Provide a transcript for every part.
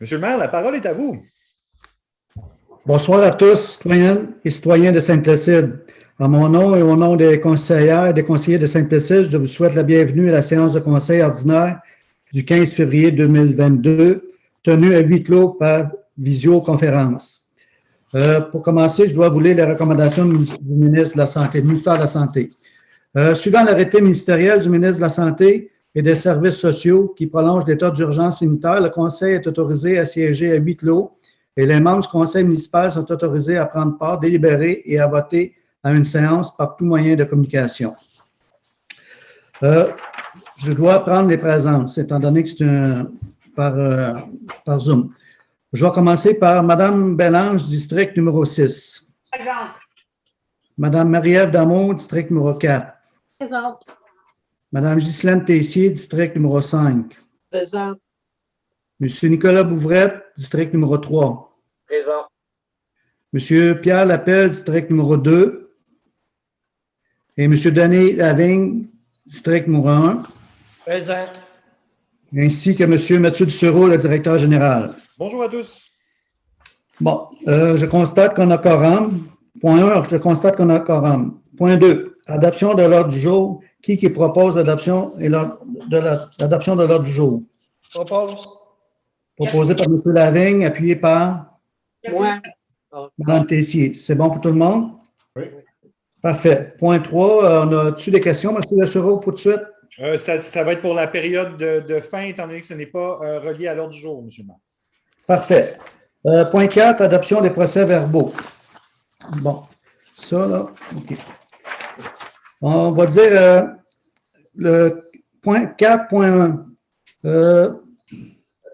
Monsieur le maire, la parole est à vous. Bonsoir à tous, citoyennes et citoyens de Sainte-Placide. En mon nom et au nom des conseillères et des conseillers de Sainte-Placide, je vous souhaite la bienvenue à la séance de conseil ordinaire du 15 février 2022, tenue à huis clos par visioconférence. Pour commencer, je dois vous lire les recommandations du ministre de la Santé, du ministère de la Santé. Suivant l'arrêté ministériel du ministre de la Santé et des Services sociaux qui prolonge l'état d'urgence sanitaire, le conseil est autorisé à siéger à huis clos et les membres du conseil municipal sont autorisés à prendre part, délibérer et à voter à une séance par tout moyen de communication. Je dois prendre les présences, étant donné que c'est par Zoom. Je vais commencer par Mme Bellange, district numéro 6. Présente. Mme Marie-Ève Damour, district numéro 4. Présente. Mme Ghislaine Tessier, district numéro 5. Présente. M. Nicolas Bouvrette, district numéro 3. Présent. M. Pierre Lapelle, district numéro 2. Et M. Denis Lavigne, district numéro 1. Présent. Ainsi que M. Mathieu Dussereau, le directeur général. Bonjour à tous. Bon, je constate qu'on a quorum. Point 1, je constate qu'on a quorum. Point 2, adoption de l'ordre du jour. Qui propose l'adoption de l'ordre du jour? Propose. Proposé par M. Lavigne, appuyé par Moi. Mme Tessier. C'est bon pour tout le monde? Oui. Parfait. Point 3, on a-tu des questions, M. Dussereau, pour tout de suite? Ça va être pour la période de fin, étant donné que ce n'est pas relié à l'ordre du jour, M. le maire. Parfait. Point 4, adoption des procès-verbaux. Bon, ça, là, OK. On va dire le point 4.1.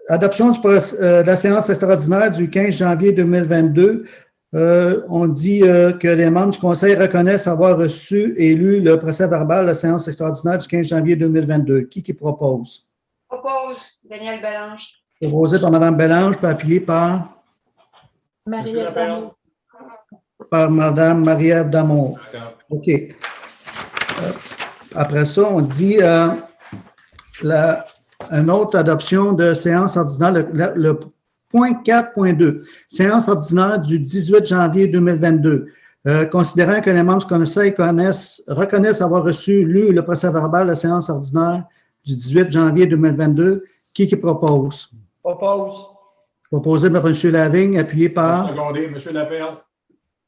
Adoption de la séance extraordinaire du 15 janvier 2022. On dit que les membres du Conseil reconnaissent avoir reçu et lu le procès-verbal de la séance extraordinaire du 15 janvier 2022. Qui propose? Propose Daniel Bellange. Proposé par Mme Bellange, puis appuyé par Marie-Ève Damour. Mme Marie-Ève Damour. OK. Après ça, on dit une autre adoption de séance ordinaire, le point 4.2, séance ordinaire du 18 janvier 2022. Considérant que les membres du Conseil reconnaissent avoir reçu, lu le procès-verbal de la séance ordinaire du 18 janvier 2022, qui propose? Propose. Proposé par M. Lavigne, appuyé par Secondé, M. Lapelle.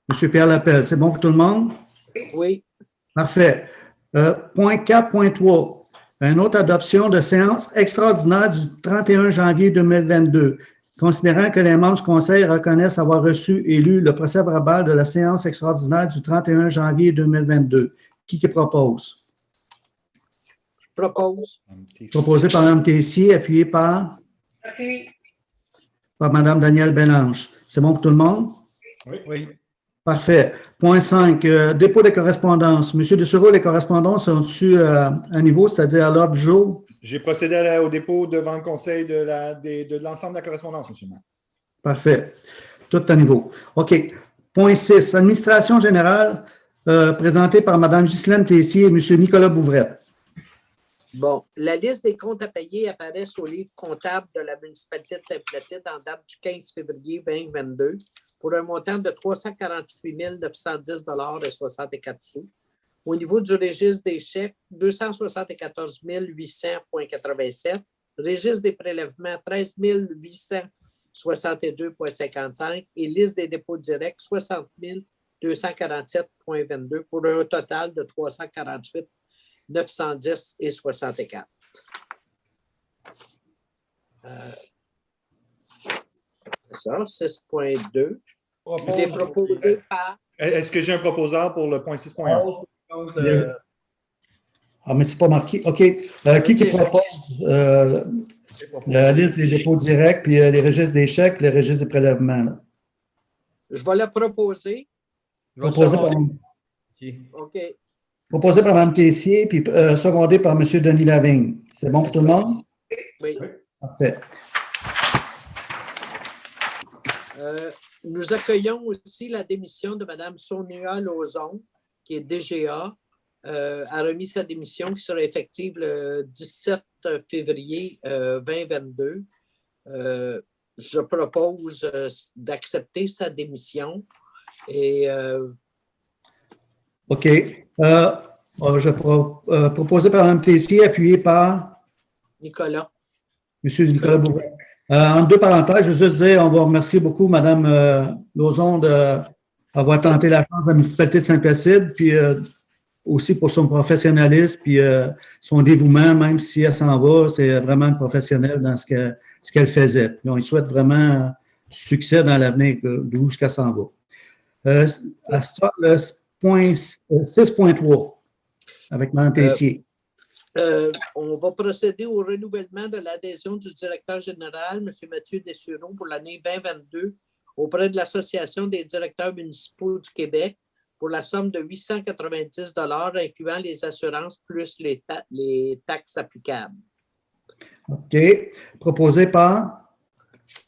M. Pierre Lapelle. C'est bon pour tout le monde? Oui. Parfait. Point 4.3. Une autre adoption de séance extraordinaire du 31 janvier 2022. Considérant que les membres du Conseil reconnaissent avoir reçu et lu le procès-verbal de la séance extraordinaire du 31 janvier 2022. Qui propose? Je propose. Proposé par Mme Tessier, appuyé par Appui. Mme Danielle Bellange. C'est bon pour tout le monde? Oui. Parfait. Point 5, dépôt des correspondances. Monsieur Dussereau, les correspondances sont-elles à niveau, c'est-à-dire à l'ordre du jour? J'ai procédé au dépôt devant le conseil de l'ensemble de la correspondance, M. le maire. Parfait. Tout à niveau. OK. Point 6, administration générale, présentée par Mme Ghislaine Tessier et M. Nicolas Bouvrette. Bon, la liste des comptes à payer apparaît au livre comptable de la municipalité de Saint-Placide en date du 15 février 2022 pour un montant de 348 910,64 $. Au niveau du registre des chèques, 274 800,87 $. Registre des prélèvements, 13 862,55 et liste des dépôts directs, 60 247,22 pour un total de 348 910,64 $. Ça, 6.2. Il est proposé par. Est-ce que j'ai un proposeur pour le point 6.1? Ah, mais c'est pas marqué. OK. Qui propose la liste des dépôts directs, puis les registres des chèques, les registres des prélèvements? Là. Je vais le proposer. Proposé par, OK. proposé par Mme Tessier, puis secondé par M. Denis Lavigne. C'est bon pour tout le monde? Oui. Parfait. Nous accueillons aussi la démission de Mme Sonia Lauzon, qui est DGA, a remis sa démission qui sera effective le 17 février 2022. Je propose d'accepter sa démission et OK. Je proposé par Mme Tessier, appuyé par Nicolas. M. Nicolas Bourret. En deux parenthèses, je veux juste dire, on va remercier beaucoup Mme Lauzon d'avoir tenté la chance de la municipalité de Saint-Placide, puis aussi pour son professionnalisme, puis son dévouement, même si elle s'en va, c'est vraiment une professionnelle dans ce qu'elle faisait. Puis on lui souhaite vraiment succès dans l'avenir, d'où ce qu'elle s'en va. À ce temps, le point 6.3 avec Mme Tessier. On va procéder au renouvellement de l'adhésion du directeur général, M. Mathieu Dessureau, pour l'année 2022 auprès de l'Association des directeurs municipaux du Québec pour la somme de 890 incluant les assurances plus les taxes applicables. OK. Proposé par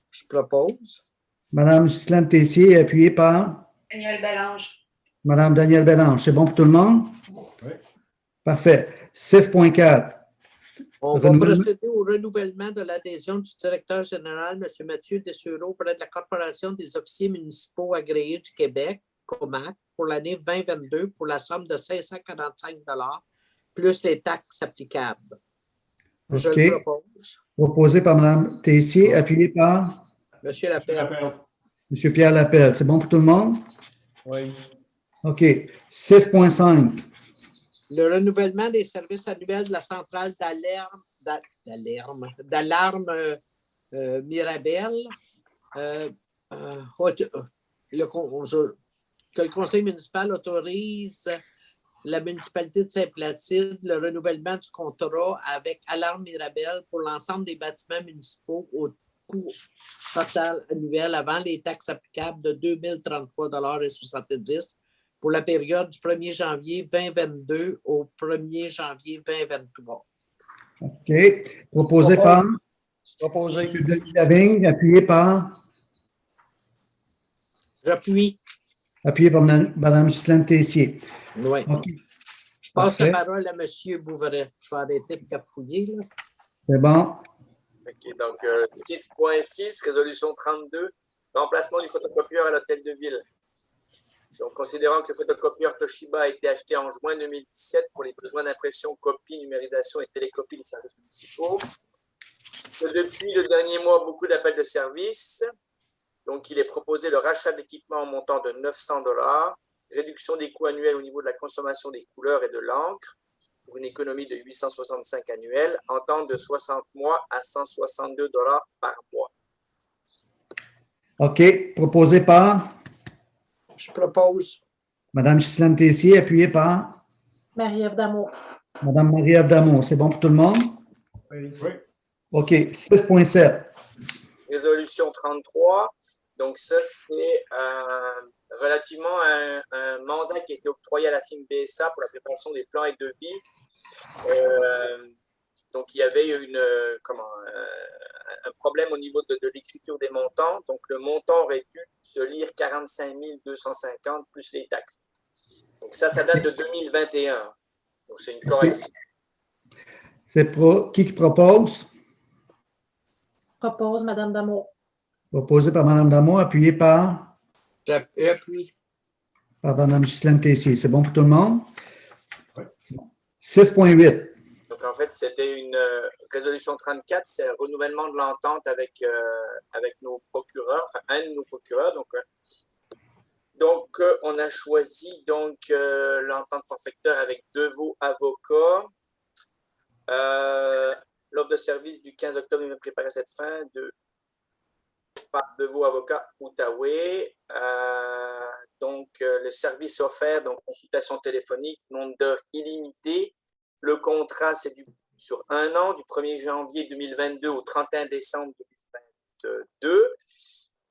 Je propose. Mme Ghislaine Tessier, appuyé par Daniel Bélange. Mme Danielle Bélange. C'est bon pour tout le monde? Oui. Parfait. 6.4. On va procéder au renouvellement de l'adhésion du directeur général, M. Mathieu Dessureau, auprès de la Corporation des officiers municipaux agréés du Québec, COMAC, pour l'année 2022 pour la somme de 545 plus les taxes applicables. Je OK. le propose. Proposé par Mme Tessier, appuyé par M. Lapelle. M. Pierre Lapelle. C'est bon pour tout le monde? Oui. OK. 6.5. Le renouvellement des services annuels de la centrale d'alarme Mirabel. Que le conseil municipal autorise la municipalité de Saint-Placide le renouvellement du contrat avec Alarme Mirabel pour l'ensemble des bâtiments municipaux au coût total annuel avant les taxes applicables de 2033,70 pour la période du 1er janvier 2022 au 1er janvier 2023. OK. Proposé par Proposé. M. Denis Lavigne, appuyé par J'appuie. Mme Ghislaine Tessier. Oui. OK. Je passe Parfait. la parole à M. Bouveret. Je vais arrêter de cafouiller. Là. C'est bon. OK, donc 6.6, résolution 32, remplacement du photocopieur à l'hôtel de ville. Donc, considérant que le photocopieur Toshiba a été acheté en juin 2017 pour les besoins d'impression, copie, numérisation et télécopie des services municipaux, que depuis le dernier mois, beaucoup d'appels de services. Donc, il est proposé le rachat d'équipements en montant de 900 $, réduction des coûts annuels au niveau de la consommation des couleurs et de l'encre, pour une économie de 865 annuels, en temps de 60 mois à 162 $ par mois. OK. Proposé par Je propose. Mme Ghislaine Tessier, appuyé par Marie-Ève Damour. Mme Marie-Ève Damour. C'est bon pour tout le monde? Oui. OK. 6.7. Résolution 33. Donc, ça, c'est relativement un mandat qui a été octroyé à la firme BSA pour la préparation des plans et devis. Donc, il y avait un problème au niveau de l'écriture des montants. Donc, le montant aurait dû se lire 45 250 plus les taxes. Donc, ça date de 2021. Donc, c'est une correction. C'est qui propose? Propose Mme Damour. Proposé par Mme Damour, appuyé par J'appuie. Mme Ghislaine Tessier. C'est bon pour tout le monde? Oui. 6.8. Donc, en fait, c'était une résolution 34, c'est un renouvellement de l'entente avec nos procureurs, enfin, un de nos procureurs. Donc, on a choisi l'entente forfaitaire avec Deveau Avocats. L'offre de service du 15 octobre est préparée à cette fin par Deveau Avocats Outaouais. Le service offert, donc consultation téléphonique, nombre d'heures illimitées. Le contrat, c'est sur un an, du 1er janvier 2022 au 31 décembre 2022,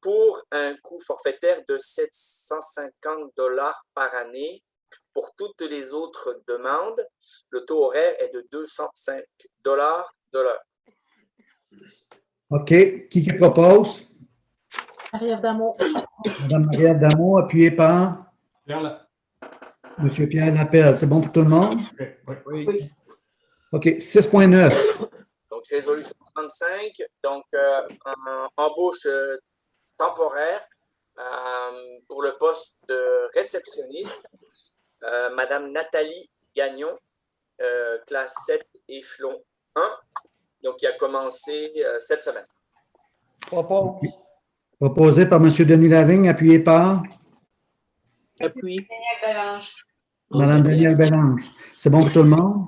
pour un coût forfaitaire de 750 $ par année. Pour toutes les autres demandes, le taux horaire est de 205 $ de l'heure. OK. Qui propose? Marie-Ève Damour. Mme Marie-Ève Damour, appuyée par Pierre, M. Pierre Lapelle. C'est bon pour tout le monde? oui. OK. 6.9. Donc, Donc, résolution 35, donc embauche temporaire pour le poste de réceptionniste. Madame Nathalie Gagnon, classe 7, échelon 1, donc qui a commencé cette semaine. Propose. Proposé par M. Denis Lavigne, appuyé par Appui. Daniel Belange. Mme Danielle Bélange. C'est bon pour tout le monde?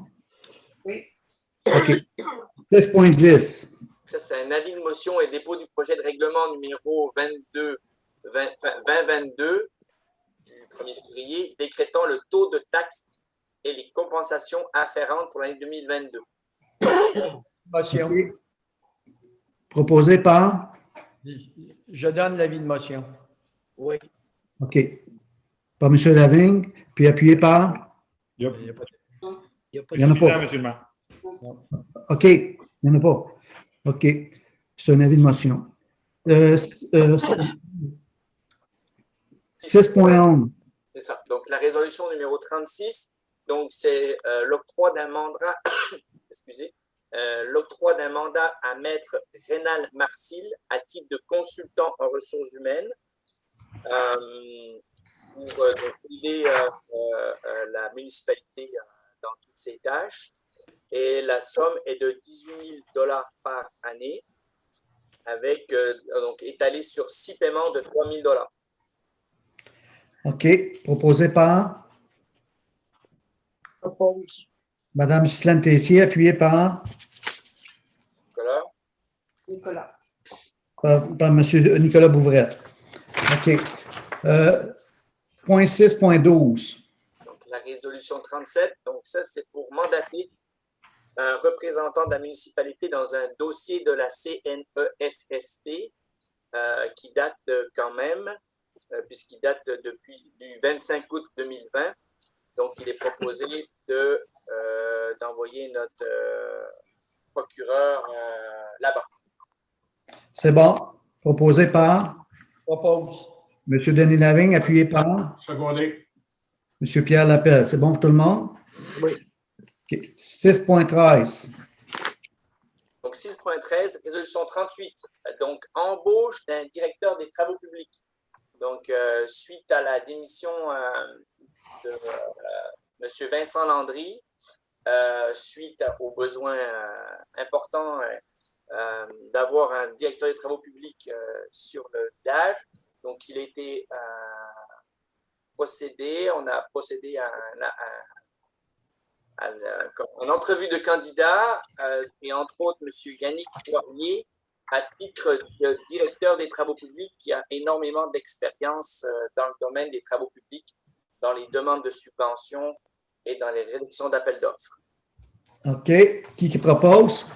Oui. OK. 6.10. Ça, c'est un avis de motion et dépôt du projet de règlement numéro 2022 du 1er février, décrétant le taux de taxe et les compensations afférentes pour l'année 2022. Motion. OK. Proposé par? Je donne l'avis de motion. Oui. OK. Par M. Lavigne, puis appuyé par? Yep. Il n'y a pas Il n'y en a Suivant, pas. monsieur le maire. OK. Il n'y en a pas. OK. C'est un avis de motion. 6.11. C'est ça. Donc, la résolution numéro 36, donc c'est l'octroi d'un mandat, excusez, l'octroi d'un mandat à Maître Rénal Marcil à titre de consultant en ressources humaines pour aider la municipalité dans toutes ses tâches. Et la somme est de 18 000 $ par année, avec donc étalée sur 6 paiements de 3 000 $. OK. Proposé par? Propose. Mme Ghislaine Tessier, appuyé par? Voilà. Nicolas. Par M. Nicolas Bouvrette. OK. Point 6.12. Donc, la résolution 37, donc ça, c'est pour mandater un représentant de la municipalité dans un dossier de la CNESST qui date quand même, puisqu'il date depuis du 25 août 2020. Donc, il est proposé d'envoyer notre procureur là-bas. C'est bon. Proposé par? Propose. M. Denis Lavigne, appuyé par? Secondé. M. Pierre Lapelle. C'est bon pour tout le monde? Oui. OK. 6.13. Donc, 6.13, résolution 38. Donc, embauche d'un directeur des travaux publics. Donc, suite à la démission de M. Vincent Landry, suite aux besoins importants d'avoir un directeur des travaux publics sur le village. Donc, il a été procédé, on a procédé à une entrevue de candidats et entre autres M. Yannick Poirier à titre de directeur des travaux publics qui a énormément d'expérience dans le domaine des travaux publics, dans les demandes de subventions et dans les rédactions d'appels d'offres. OK. Qui propose?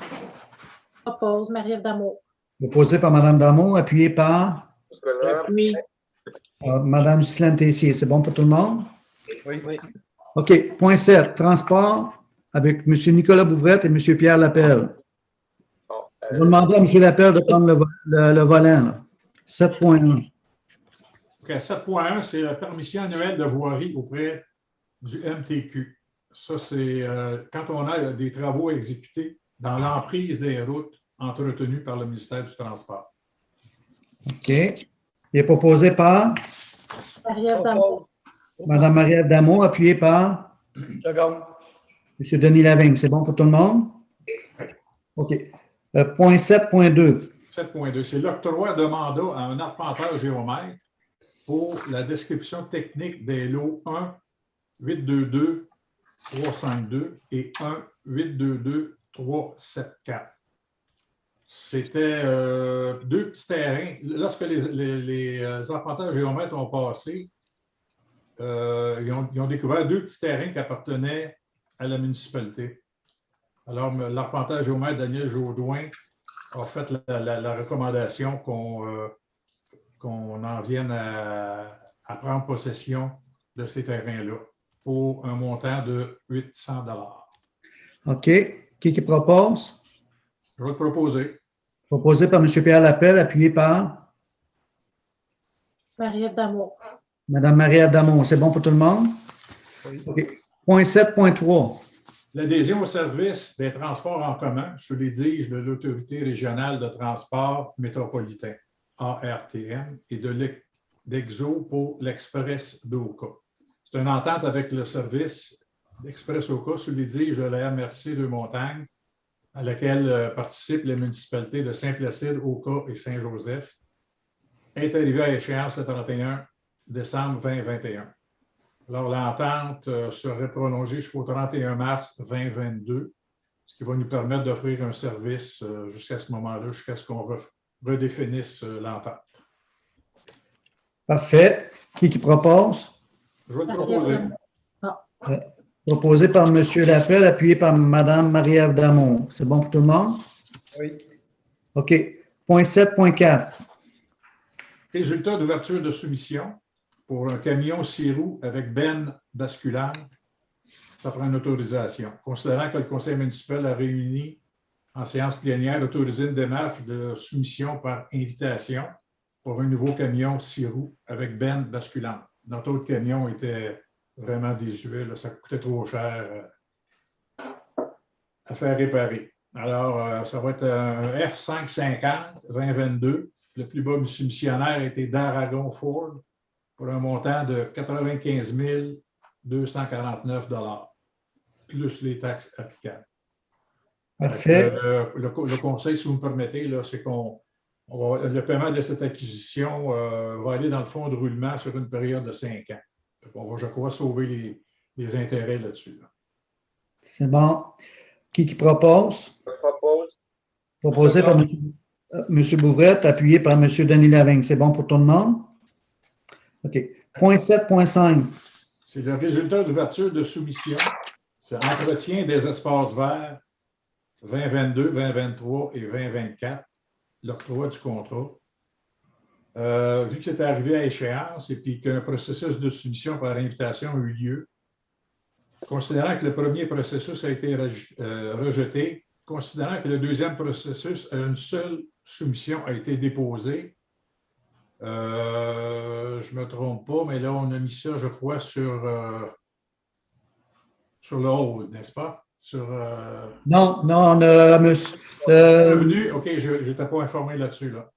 Propose. Marie-Ève Damour. Proposé par Mme Damour, appuyé par? Nicolas, Appui. Mme Ghislaine Tessier. C'est bon pour tout le monde? Oui. Oui. OK. Point 7. Transport avec M. Nicolas Bouvrette et M. Pierre Lapelle. bon, Je vais demander à M. Lapelle de prendre le volant. là. 7.1. OK, 7.1, c'est la permission annuelle de voirie auprès du MTQ. Ça, c'est quand on a des travaux exécutés dans l'emprise des routes entretenues par le ministère du Transport. OK. Il est proposé par Marie-Ève Damour. Mme Marie-Ève Damour, appuyé par Second. M. Denis Lavigne. C'est bon pour tout le monde? OK. Point 7.2. 7.2, c'est l'octroi de mandat à un arpenteur géomètre pour la description technique des lots 1, 822, 352 et 1, 822, 374. C'était deux petits terrains. Lorsque les arpenteurs géomètres ont passé, ils ont découvert deux petits terrains qui appartenaient à la municipalité. Alors, l'arpenteur géomètre Daniel Jaudoin a fait la recommandation qu'on en vienne à prendre possession de ces terrains-là pour un montant de 800 $. OK. Qui propose? Je vais te proposer. Proposé par M. Pierre Lapelle, appuyé par Marie-Ève Damour. Mme Marie-Ève Damour. C'est bon pour tout le monde? Oui. OK. Point 7.3. L'adhésion au service des transports en commun sous les diges de l'Autorité régionale de transport métropolitain, ARTM, et d'Exo pour l'Express d'Oka. C'est une entente avec le service d'Express Oka sous les diges de la MRC Deux-Montagnes, à laquelle participent les municipalités de Saint-Placide, Oka et Saint-Joseph, est arrivée à échéance le 31 décembre 2021. Alors, l'entente serait prolongée jusqu'au 31 mars 2022, ce qui va nous permettre d'offrir un service jusqu'à ce moment-là, jusqu'à ce qu'on redéfinisse l'entente. Parfait. Qui propose? Je vais le proposer. Proposé par M. Lapelle, appuyé par Mme Marie-Ève Damour. C'est bon pour tout le monde? Oui. OK. Point 7.4. Résultat d'ouverture de soumission pour un camion 6 roues avec benne basculante. Ça prend une autorisation. Considérant que le conseil municipal a réuni en séance plénière autorisé une démarche de soumission par invitation pour un nouveau camion 6 roues avec benne basculante. Notre autre camion était vraiment désuet, là, ça coûtait trop cher à faire réparer. Alors, ça va être un F550 2022. Le plus bas soumissionnaire était d'Aragon Ford pour un montant de 95 249 $, plus les taxes applicables. Parfait. Le conseil, si vous me permettez, c'est le paiement de cette acquisition va aller dans le fonds de roulement sur une période de 5 ans. On va, je crois, sauver les intérêts là-dessus. Là. C'est bon. Qui propose? Je propose. Proposé par M. Bouvrette, appuyé par M. Denis Lavigne. C'est bon pour tout le monde? OK. Point 7.5. C'est le résultat d'ouverture de soumission. C'est entretien des espaces verts 2022, 2023 et 2024. L'octroi du contrat. Vu que c'est arrivé à échéance et puis qu'un processus de soumission par invitation a eu lieu, considérant que le premier processus a été rejeté, considérant que le deuxième processus, une seule soumission a été déposée, je ne me trompe pas, mais là, on a mis ça, je crois, sur le hold, n'est-ce pas? Non, on a revenu, OK, je n'étais pas informé là-dessus. Là.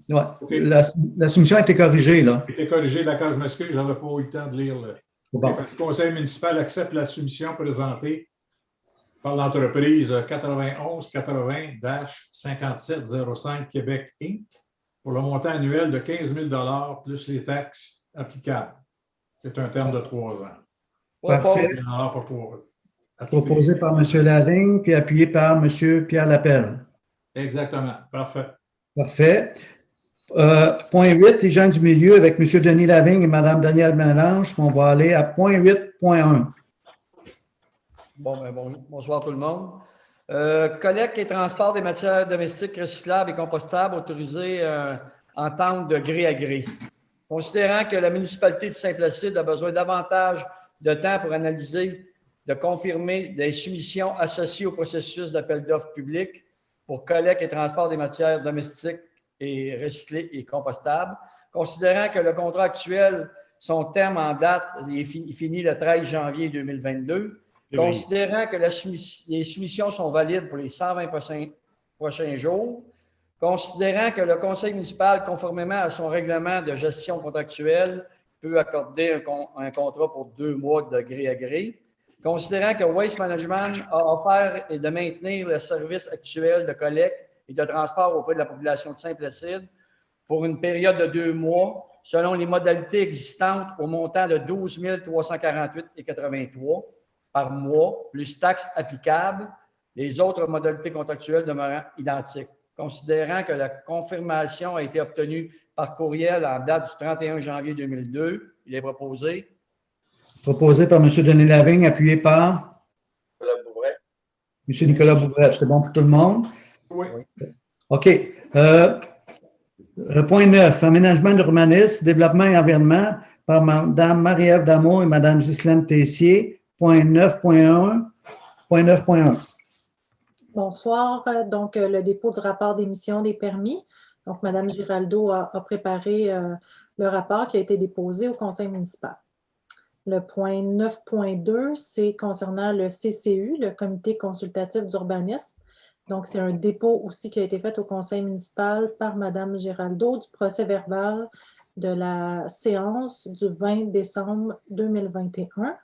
Ouais, Okay. La soumission a été corrigée, là. A été corrigée, d'accord, je m'excuse, je n'avais pas eu le temps de lire. Bon. Le conseil municipal accepte la soumission présentée par l'entreprise 9180-5705 Québec Inc. pour le montant annuel de 15 000 $ plus les taxes applicables. C'est un terme de 3 ans. Parfait. Proposé par M. Lavigne, puis appuyé par M. Pierre Lapelle. Exactement. Parfait. Parfait. Point 8, les gens du milieu avec M. Denis Lavigne et Mme Danielle Mélange. On va aller à point 8.1. Bonsoir tout le monde. Collecte et transport des matières domestiques recyclables et compostables autorisés en tente de gré à gré. Considérant que la municipalité de Saint-Placide a besoin davantage de temps pour analyser, de confirmer des soumissions associées au processus d'appel d'offres public pour collecte et transport des matières domestiques et recyclées et compostables, considérant que le contrat actuel, son terme en date, est fini le 13 janvier 2022, considérant que les soumissions sont valides pour les 120 prochains jours, considérant que le conseil municipal, conformément à son règlement de gestion contractuelle, peut accorder un contrat pour 2 mois de gré à gré, considérant que Waste Management a offert et de maintenir le service actuel de collecte et de transport auprès de la population de Saint-Placide pour une période de 2 mois, selon les modalités existantes au montant de 12 348,83 par mois, plus taxes applicables, les autres modalités contractuelles demeurant identiques. Considérant que la confirmation a été obtenue par courriel en date du 31 janvier 2002, il est proposé. Proposé par M. Denis Lavigne, appuyé par Nicolas Bouvret. M. Nicolas Bouvret. C'est bon pour tout le monde? Oui. OK. Point 9, aménagement d'urbanisme, développement et environnement par Mme Marie-Ève Damour et Mme Ghislaine Tessier. Point 9.1. Point 9.1. Bonsoir. Donc, le dépôt du rapport d'émission des permis. Donc, Mme Giraldo a préparé le rapport qui a été déposé au conseil municipal. Le point 9.2, c'est concernant le CCU, le Comité consultatif d'urbanisme. Donc, c'est un dépôt aussi qui a été fait au conseil municipal par Mme Giraldo du procès-verbal de la séance du 20 décembre 2021.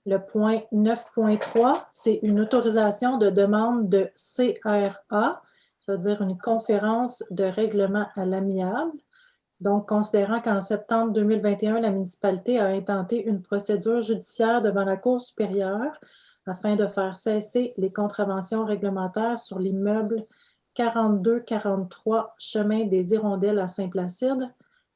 Le point 9.3, c'est une autorisation de demande de CRA, ça veut dire une conférence de règlement à l'amiable. Donc, considérant qu'en septembre 2021, la municipalité a intenté une procédure judiciaire devant la Cour supérieure afin de faire cesser les contraventions réglementaires sur l'immeuble 4243 Chemin des Hirondelles à Saint-Placide,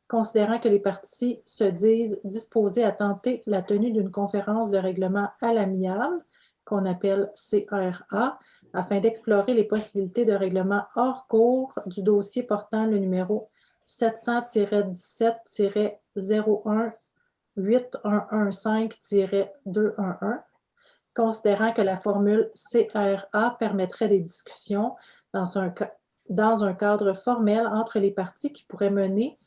considérant que les parties se disent disposées à tenter la tenue d'une conférence de règlement à l'amiable, qu'on appelle CRA, afin d'explorer les possibilités de règlement hors cours du dossier portant le numéro 700-17-01-8115-211, considérant que la formule CRA permettrait des discussions dans un cadre formel entre les parties qui pourraient mener,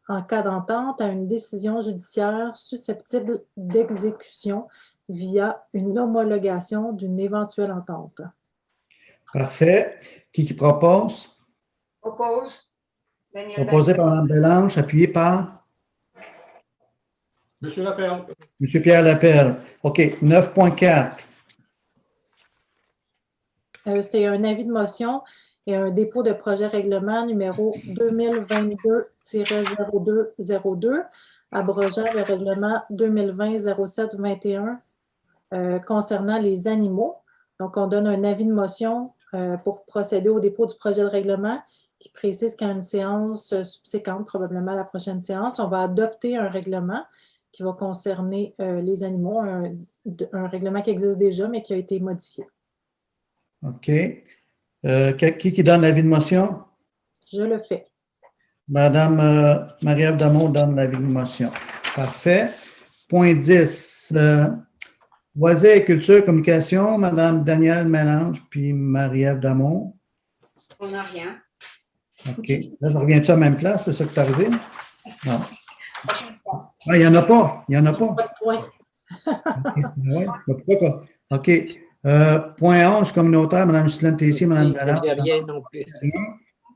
en cas d'entente, à une décision judiciaire susceptible d'exécution via une homologation d'une éventuelle entente. Parfait. Qui propose? Propose. Daniel Proposé par Mme Bélange, appuyé par M. Lapelle. M. Pierre Lapelle. OK. 9.4. C'est un avis de motion et un dépôt de projet règlement numéro 2022-0202, abrogeant le règlement 2020-0721 concernant les animaux. Donc, on donne un avis de motion pour procéder au dépôt du projet de règlement qui précise qu'à une séance subséquente, probablement à la prochaine séance, on va adopter un règlement qui va concerner les animaux, un règlement qui existe déjà, mais qui a été modifié. OK. Qui donne l'avis de motion? Je le fais. Madame Marie-Ève Damon donne l'avis de motion. Parfait. Point 10. Loisirs et culture, communication, Madame Danielle Mélange, puis Marie-Ève Damon. On n'a rien. OK. Là, je reviens-tu à la même place, c'est ça qui est arrivé? Non. Prochaine fois. Ah, il n'y en a pas. Il n'y en a pas. Pas de point. Ouais. Pourquoi? OK. Point 11, communautaire, Mme Ghislaine Tessier, Mme Il n'y a Mélange. rien non plus.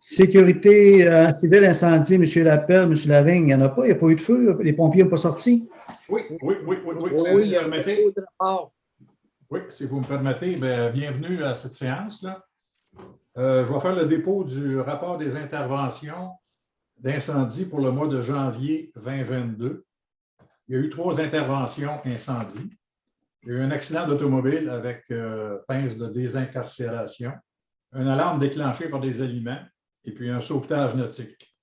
Sécurité civile, incendie, M. Lappelle, M. Lavigne, il n'y en a pas, il n'y a pas eu de feu, les pompiers n'ont pas sorti. Oui. Oui, il y a un dépôt de rapport. Oui, si vous me permettez, bienvenue à cette séance-là. Je vais faire le dépôt du rapport des interventions d'incendie pour le mois de janvier 2022. Il y a eu 3 interventions incendie. Il y a eu un accident d'automobile avec pince de désincarcération, une alarme déclenchée par des aliments et puis un sauvetage nautique.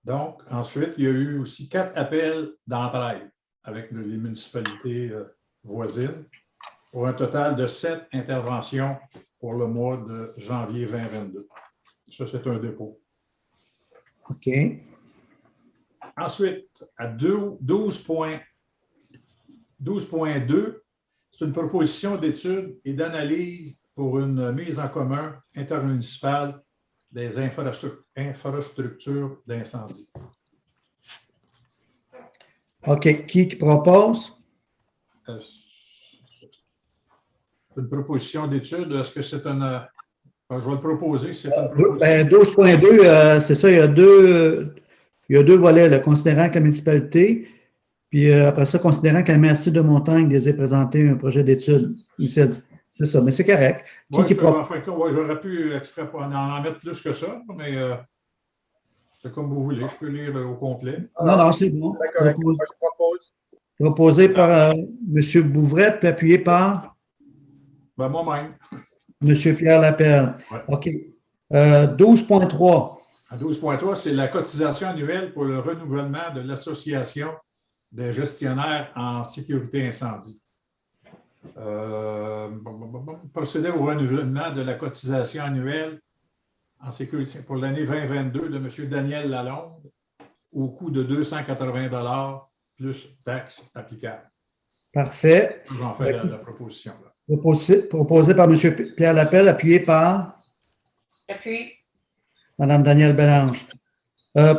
Donc, ensuite, il y a eu aussi 4 appels d'entraide avec les municipalités voisines pour un total de 7 interventions pour le mois de janvier 2022. Ça, c'est un dépôt. OK. Ensuite, à 12.2, c'est une proposition d'étude et d'analyse pour une mise en commun intermunicipale des infrastructures d'incendie. OK. Qui propose? C'est une proposition d'étude. Est-ce que c'est un... je vais le proposer. C'est une proposition. 12.2, c'est ça, il y a deux volets, là, considérant que la municipalité, puis après ça, considérant que la MRC de Montagne les a présenté un projet d'étude. C'est ça, mais c'est correct. J'aurais pu en mettre plus que ça, mais c'est comme vous voulez. Je peux lire au complet. Non, c'est bon. D'accord, moi je propose. Proposé par M. Bouvret, puis appuyé par Moi-même. M. Pierre Lapelle. Ouais. OK. 12.3. À 12.3, c'est la cotisation annuelle pour le renouvellement de l'Association des gestionnaires en sécurité incendie. Procéder au renouvellement de la cotisation annuelle en sécurité pour l'année 2022 de M. Daniel Lalonde au coût de 280 plus taxes applicables. Parfait. J'en fais la proposition. Là. Proposé par M. Pierre Lapelle, appuyé par J'appuie. Mme Danielle Bélange.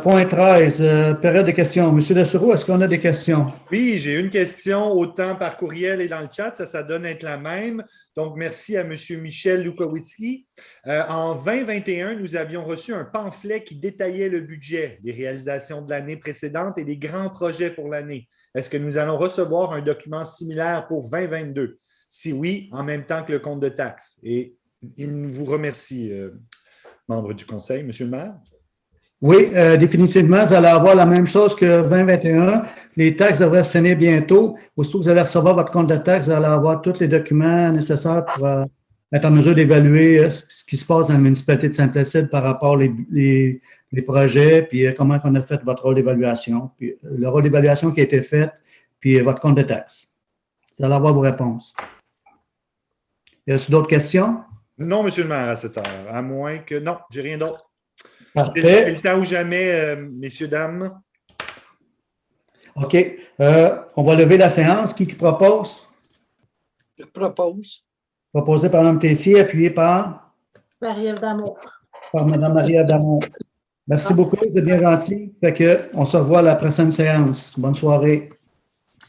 Point 13, période de questions. Monsieur Dessureau, est-ce qu'on a des questions? Oui, j'ai une question autant par courriel et dans le chat. Ça donne être la même. Donc, merci à M. Michel Lukowicki. En 2021, nous avions reçu un pamphlet qui détaillait le budget des réalisations de l'année précédente et des grands projets pour l'année. Est-ce que nous allons recevoir un document similaire pour 2022? Si oui, en même temps que le compte de taxes. Et il vous remercie, membre du conseil. Monsieur le maire? Oui, définitivement, vous allez avoir la même chose que 2021. Les taxes devraient se finir bientôt. Aussitôt que vous allez recevoir votre compte de taxes, vous allez avoir tous les documents nécessaires pour être en mesure d'évaluer ce qui se passe dans la municipalité de Saint-Placide par rapport aux projets, puis comment on a fait votre rôle d'évaluation, puis le rôle d'évaluation qui a été fait, puis votre compte de taxes. Vous allez avoir vos réponses. Y a-t-il d'autres questions? Non, monsieur le maire, à cette heure. À moins que... Non, j'ai rien d'autre. Parfait. C'est le temps ou jamais, messieurs, dames. OK. On va lever la séance. Qui propose? Je propose. Proposé par Mme Tessier, appuyé par Marie-Ève Damour. Mme Marie-Ève Damour. Merci beaucoup, vous êtes bien gentil. Fait que on se revoit à la prochaine séance. Bonne soirée.